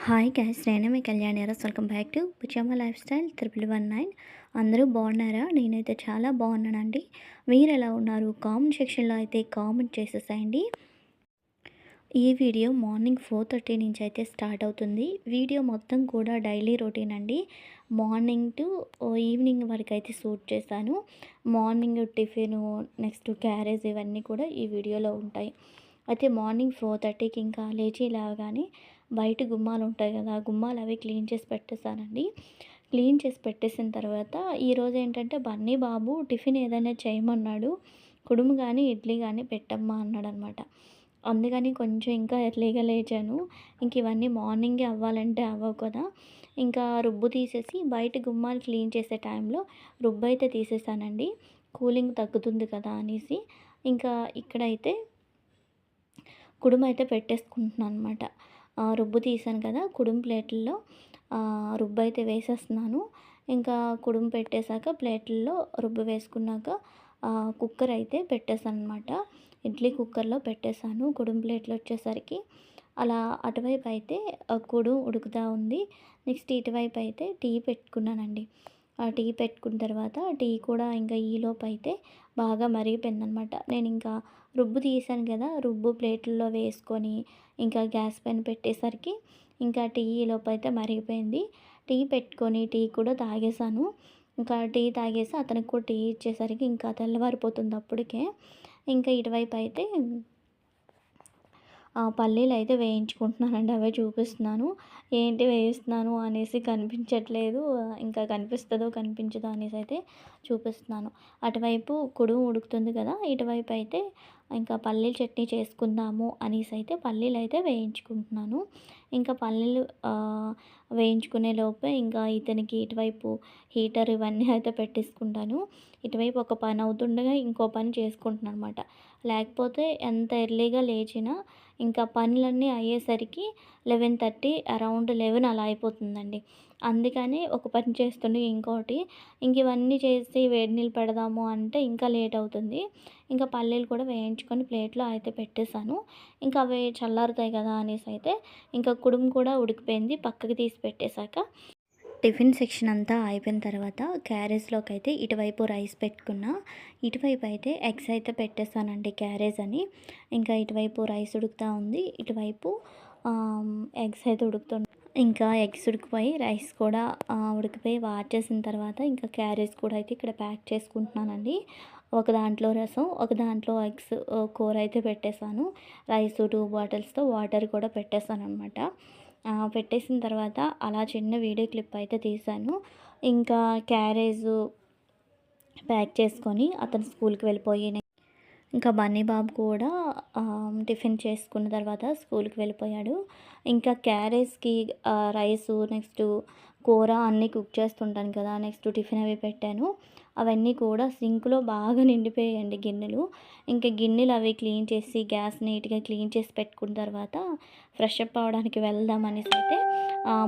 Hi guys, నేను మీ Kalyani Aras. Welcome back to Pichama lifestyle 1119. అందరూ బాగున్నారా? నేనైతే చాలా బాగున్నానండి. మీరు ఎలా ఉన్నారు? కామెంట్ సెక్షన్లో అయితే కామెంట్ చేసేసేయండి. ఈ వీడియో మార్నింగ్ 4:30 నుంచి అయితే స్టార్ట్ అవుతుంది. వీడియో మొత్తం కూడా డైలీ రొటీన్ అండి. మార్నింగ్ టు ఈవినింగ్ వరకు అయితే షూట్ చేశాను. మార్నింగ్ టిఫిను, నెక్స్ట్ క్యారేజ్, ఇవన్నీ కూడా ఈ వీడియోలో ఉంటాయి. అయితే మార్నింగ్ 4:30కి ఇంకా లేచి లేవగానే బయట గుమ్మాలు ఉంటాయి కదా, గుమ్మాలు అవి క్లీన్ చేసి పెట్టేశానండి. క్లీన్ చేసి పెట్టేసిన తర్వాత ఈరోజు ఏంటంటే బన్నీ బాబు టిఫిన్ ఏదైనా చేయమన్నాడు. కుడుము కానీ ఇడ్లీ కానీ పెట్టమ్మా అన్నాడనమాట. అందుకని కొంచెం ఇంకా ఎర్లీగా లేచాను. ఇంక ఇవన్నీ మార్నింగే అవ్వాలంటే అవ్వవు కదా. ఇంకా రుబ్బు తీసేసి బయట గుమ్మాలు క్లీన్ చేసే టైంలో రుబ్బు అయితే తీసేసానండి. కూలింగ్ తగ్గుతుంది కదా అనేసి. ఇంకా ఇక్కడైతే కుడుము అయితే పెట్టేసుకుంటున్నాను అనమాట. రుబ్బు తీసాను కదా, కుడుము ప్లేట్లలో రుబ్బు అయితే వేసేస్తున్నాను. ఇంకా కుడుము పెట్టేశాక ప్లేట్లలో రుబ్బు వేసుకున్నాక కుక్కర్ అయితే పెట్టేశాను అనమాట. ఇడ్లీ కుక్కర్లో పెట్టేశాను. కుడుము ప్లేట్లు వచ్చేసరికి అలా అటువైపు అయితే కుడుము ఉడుకుతూ ఉంది. నెక్స్ట్ ఇటువైపు అయితే టీ పెట్టుకున్నానండి. ఆ టీ పెట్టుకున్న తర్వాత టీ కూడా ఇంకా ఈలోపు అయితే బాగా మరిగిపోయిందనమాట. నేను ఇంకా రుబ్బు తీసాను కదా, రుబ్బు ప్లేట్లలో వేసుకొని ఇంకా గ్యాస్ పైన పెట్టేసరికి ఇంకా టీ ఈలోపు అయితే మరిగిపోయింది. టీ పెట్టుకొని టీ కూడా తాగేసాను. ఇంకా టీ తాగేసి అతనికి కూడా టీ ఇచ్చేసరికి ఇంకా తెల్లవారిపోతుంది అప్పటికే. ఇంకా ఇటువైపు అయితే పల్లీలు అయితే వేయించుకుంటున్నానండి. అవే చూపిస్తున్నాను. ఏంటి వేయిస్తున్నాను అనేసి కనిపించట్లేదు. ఇంకా కనిపిస్తుందో కనిపించదో అనేసి అయితే చూపిస్తున్నాను. అటువైపు కుడుము ఉడుకుతుంది కదా, ఇటువైపు అయితే ఇంకా పల్లీల చట్నీ చేసుకుందాము అనేసి అయితే పల్లీలు అయితే వేయించుకుంటున్నాను. ఇంకా పల్లీలు వేయించుకునే లోపే ఇంకా ఇతనికి ఇటువైపు హీటర్ ఇవన్నీ అయితే పెట్టేసుకుంటాను. ఇటువైపు ఒక పని అవుతుండగా ఇంకో పని చేసుకుంటున్నాను అనమాట. లేకపోతే ఎంత ఎర్లీగా లేచినా ఇంకా పనులన్నీ అయ్యేసరికి 11:30, అరౌండ్ 11 అలా అయిపోతుందండి. అందుకని ఒక పని చేస్తుండే ఇంకోటి ఇంక ఇవన్నీ చేసి వేడి నీళ్ళు పెడదాము అంటే ఇంకా లేట్ అవుతుంది. ఇంకా పల్లీలు కూడా వేయించుకొని ప్లేట్లో అయితే పెట్టేశాను. ఇంకా అవి చల్లారుతాయి కదా అనేసి అయితే ఇంకా కుడుము కూడా ఉడికిపోయింది. పక్కకి తీసి పెట్టేశాక టిఫిన్ సెక్షన్ అంతా అయిపోయిన తర్వాత క్యారేజ్లోకి అయితే ఇటువైపు రైస్ పెట్టుకున్నా, ఇటువైపు అయితే ఎగ్స్ అయితే పెట్టేస్తానండి క్యారేజ్ అని. ఇంకా ఇటువైపు రైస్ ఉడుకుతూ ఉంది, ఇటువైపు ఎగ్స్ అయితే ఉడుకుతుంది. ఇంకా ఎగ్స్ ఉడికిపోయి రైస్ కూడా ఉడికిపోయి వార్చేసిన తర్వాత ఇంకా క్యారేజ్ కూడా అయితే ఇక్కడ ప్యాక్ చేసుకుంటున్నానండి. ఒక దాంట్లో రసం, ఒక దాంట్లో ఎగ్స్ కూర అయితే పెట్టేశాను. రైస్ 2 బాటిల్స్తో వాటర్ కూడా పెట్టేశాను అనమాట. పెట్టేసిన తర్వాత అలా చిన్న వీడియో క్లిప్ అయితే తీశాను. ఇంకా క్యారేజు ప్యాక్ చేసుకొని అతను స్కూల్కి వెళ్ళిపోయి ఇంకా బన్నీ బాబు కూడా టిఫిన్ చేసుకున్న తర్వాత స్కూల్కి వెళ్ళిపోయాడు. ఇంకా క్యారేజ్కి రైసు, నెక్స్ట్ కూర అన్నీ కుక్ చేస్తుంటాను కదా, నెక్స్ట్ టిఫిన్ అవి పెట్టాను. అవన్నీ కూడా సింక్లో బాగా నిండిపోయాయండి గిన్నెలు. ఇంకా గిన్నెలు అవి క్లీన్ చేసి గ్యాస్ నీట్గా క్లీన్ చేసి పెట్టుకున్న తర్వాత ఫ్రెష్ అప్ అవ్వడానికి వెళ్దాం అనేసి అయితే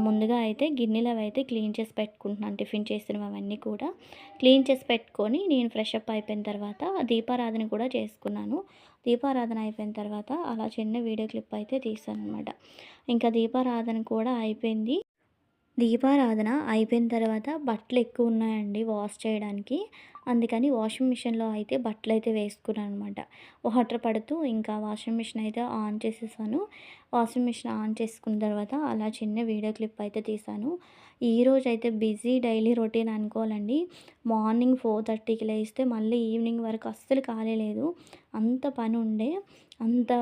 ముందుగా అయితే గిన్నెలు అవి అయితే క్లీన్ చేసి పెట్టుకుంటున్నాను. టిఫిన్ చేసినవి అవన్నీ కూడా క్లీన్ చేసి పెట్టుకొని నేను ఫ్రెష్ అప్ అయిపోయిన తర్వాత దీపారాధన కూడా చేసుకున్నాను. దీపారాధన అయిపోయిన తర్వాత అలా చిన్న వీడియో క్లిప్ అయితే తీసాను అనమాట. ఇంకా దీపారాధన కూడా అయిపోయింది. దీపారాధన అయిపోయిన తర్వాత బట్టలు ఎక్కువ ఉన్నాయండి వాష్ చేయడానికి. అందుకని వాషింగ్ మిషన్లో అయితే బట్టలు అయితే వేసుకున్నాను అనమాట. వాటర్ పడుతూ ఇంకా వాషింగ్ మిషన్ అయితే ఆన్ చేసేసాను. వాషింగ్ మిషన్ ఆన్ చేసుకున్న తర్వాత అలా చిన్న వీడియో క్లిప్ అయితే తీసాను. ఈరోజు అయితే బిజీ డైలీ రొటీన్ అనుకోవాలండి. మార్నింగ్ 4:30కి లేస్తే మళ్ళీ ఈవినింగ్ వరకు అస్సలు ఖాళీ లేదు. అంత పని ఉండే, అంత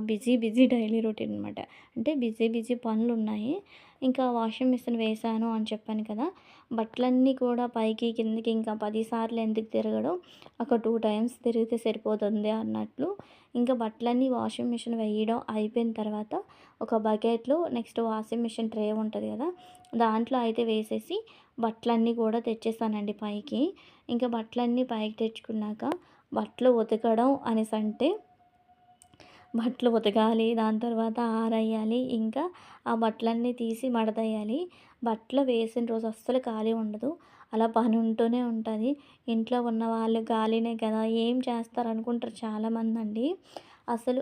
బిజీ డైలీ రొటీన్ అనమాట. అంటే బిజీ పనులు ఉన్నాయి. ఇంకా వాషింగ్ మిషన్ వేశాను అని చెప్పాను కదా, బట్టలన్నీ కూడా పైకి కిందకి ఇంకా 10 సార్లు ఎందుకు తిరగడం, ఒక 2 టైమ్స్ తిరిగితే సరిపోతుంది అన్నట్లు ఇంకా బట్టలన్నీ వాషింగ్ మిషన్ వేయడం అయిపోయిన తర్వాత ఒక బకెట్లో నెక్స్ట్ వాషింగ్ మిషన్ ట్రే ఉంటుంది కదా, దాంట్లో అయితే వేసేసి బట్టలన్నీ కూడా తెచ్చేసానండి పైకి. ఇంకా బట్టలన్నీ పైకి తెచ్చుకున్నాక బట్టలు ఉతకడం అనేసి అంటే బట్టలు ఉతకాలి, దాని తర్వాత ఆరేయాలి, ఇంకా ఆ బట్టలన్నీ తీసి మడతేయాలి. బట్టలు వేసిన రోజు అస్సలు ఖాళీ ఉండదు. అలా పని ఉంటూనే ఉంటుంది. ఇంట్లో ఉన్న వాళ్ళు ఖాళీనే కదా ఏం చేస్తారు అనుకుంటారు చాలామంది అండి. అసలు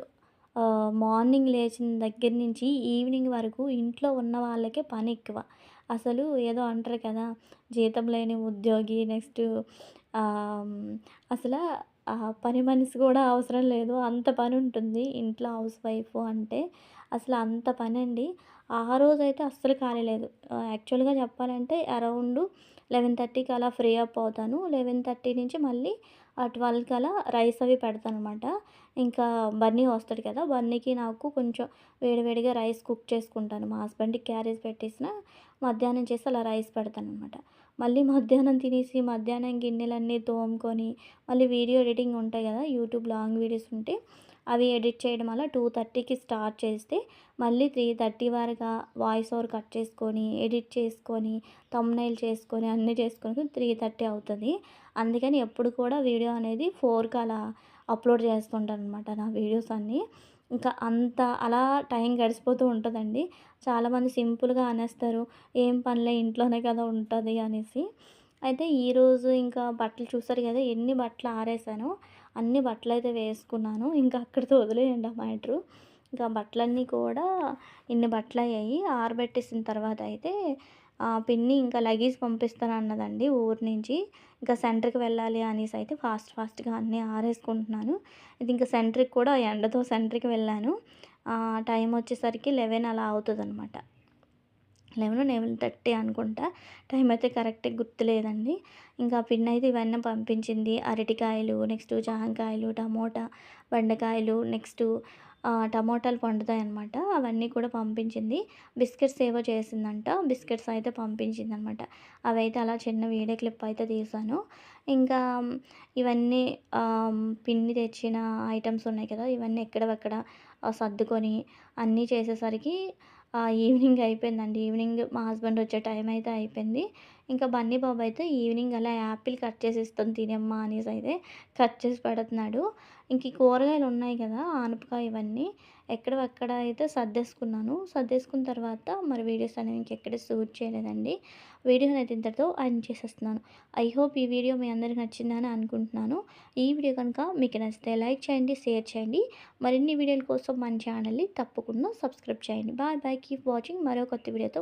మార్నింగ్ లేచిన దగ్గర నుంచి ఈవినింగ్ వరకు ఇంట్లో ఉన్న వాళ్ళకే పని ఎక్కువ. అసలు ఏదో అంటారు కదా! జీతం లేని ఉద్యోగి నెక్స్ట్ ఆహ్, అసల పని మనిషి కూడా అవసరం లేదు. అంత పనుంటుంది ఇంట్లో హౌస్ వైఫ్ అంటే. అసలు అంత పనండి. ఆ రోజైతే అస్సలు ఖాళీ లేదు. యాక్చువల్‌గా చెప్పాలంటే అరౌండ్ 11:30కి అలా ఫ్రీ అప్ అవుతాను. 11:30 నుంచి మళ్ళీ 12 కలా రైస్ అవి పెడతాననమాట. ఇంకా బన్నీ వస్తాడు కదా! బన్నీకి నాకు కొంచెం వేడివేడిగా రైస్ కుక్ చేసుకుంటాను. మా హస్బెండ్‌కి క్యారేజ్ పెట్టేసిన మధ్యాహ్నం చేసి అలా రైస్ పెడతాననమాట. మళ్ళీ మధ్యాహ్నం తినేసి మధ్యాహ్నం గిన్నెలన్నీ తోముకొని మళ్ళీ వీడియో ఎడిటింగ్ ఉంటాయి కదా! యూట్యూబ్ లాంగ్ వీడియోస్ ఉంటే అవి ఎడిట్ చేయడం వల్ల 2:30కి స్టార్ట్ చేస్తే మళ్ళీ 3:30 వరకా వాయిస్ ఓవర్ కట్ చేసుకొని, ఎడిట్ చేసుకొని, థంబ్‌నెయిల్ చేసుకొని, అన్నీ చేసుకొని 3:30 అవుతది. అందుకని ఎప్పుడు కూడా వీడియో అనేది 4కి అలా అప్‌లోడ్ చేస్తుంటాననమాట నా వీడియోస్ అన్నీ. ఇంకా అంత అలా టైం గడిచిపోతూ ఉంటదండి. చాలామంది సింపుల్‌గా అనేస్తారు, "ఏం పనిలే ఇంట్లోనే కదా ఉంటది" అనేసి. అయితే ఈరోజు ఇంకా బట్టలు చూసారు కదా! ఎన్ని బట్టలు ఆరేసానో అన్ని బట్టలైతే వేసుకున్నాను. ఇంకా అక్కడితో వదిలేయండి ఆ మ్యాటరు. ఇంకా బట్టలన్నీ కూడా ఇన్ని బట్టలయ్యాయి. ఆరబెట్టేసిన తర్వాత అయితే పిన్ని ఇంకా లగేజ్ పంపిస్తానన్నదండి ఊరు నుంచి. ఇంకా సెంటర్‌కి వెళ్ళాలి అనేసి అయితే ఫాస్ట్‌గా అన్నీ ఆరేసుకుంటున్నాను. ఇది ఇంకా సెంటర్‌కి కూడా ఎండతో సెంటర్‌కి వెళ్ళాను. టైం వచ్చేసరికి 11 అలా అవుతదనమాట. 11:30 అనుకుంటా. టైం అయితే కరెక్ట్‌గా గుర్తులేదండి. ఇంకా పిన్నయితే ఇవన్నీ పంపించింది. అరటికాయలు, నెక్స్ట్ జాంకాయలు, టమోటా, బెండకాయలు, నెక్స్ట్ టమోటాలు పండుతాయనమాట. అవన్నీ కూడా పంపించింది. బిస్కెట్స్ ఏవో చేసిందంట. బిస్కెట్స్ అయితే పంపించిందనమాట. అవైతే అలా చిన్న వీడియో క్లిప్ అయితే తీశాను. ఇంకా ఇవన్నీ పిన్ని తెచ్చిన ఐటెమ్స్ ఉన్నాయి కదా! ఇవన్నీ ఎక్కడివక్కడ సర్దుకొని అన్నీ చేసేసరికి ఈవినింగ్ అయిపోయిందండి. ఈవినింగ్ మా హస్బెండ్ వచ్చే టైం అయితే అయిపోయింది. ఇంకా బన్నీ బాబు అయితే ఈవినింగ్ అలా యాపిల్ కట్ చేసి ఇస్తాను తినమ్మా అనేసి అయితే కట్ చేసి పెడుతున్నాడు. ఇంక ఈ కూరగాయలు ఉన్నాయి కదా! ఆనపకాయ ఇవన్నీ ఎక్కడివక్కడ అయితే సర్దేసుకున్నాను. సర్దేసుకున్న తర్వాత మరి వీడియోస్ అనేవి ఇంకెక్కడ షూట్ చేయలేదండి. వీడియోనైతే ఇంతటితో ఎండ్ చేసేస్తున్నాను. ఐ హోప్ ఈ వీడియో మీ అందరికి నచ్చిందని అనుకుంటున్నాను. ఈ వీడియో కనుక మీకు నచ్చితే లైక్ చేయండి, షేర్ చేయండి. మరిన్ని వీడియోల కోసం మన ఛానల్‌ని తప్పకుండా సబ్స్క్రైబ్ చేయండి. Bye bye. Keep watching. మరో కొత్త వీడియోతో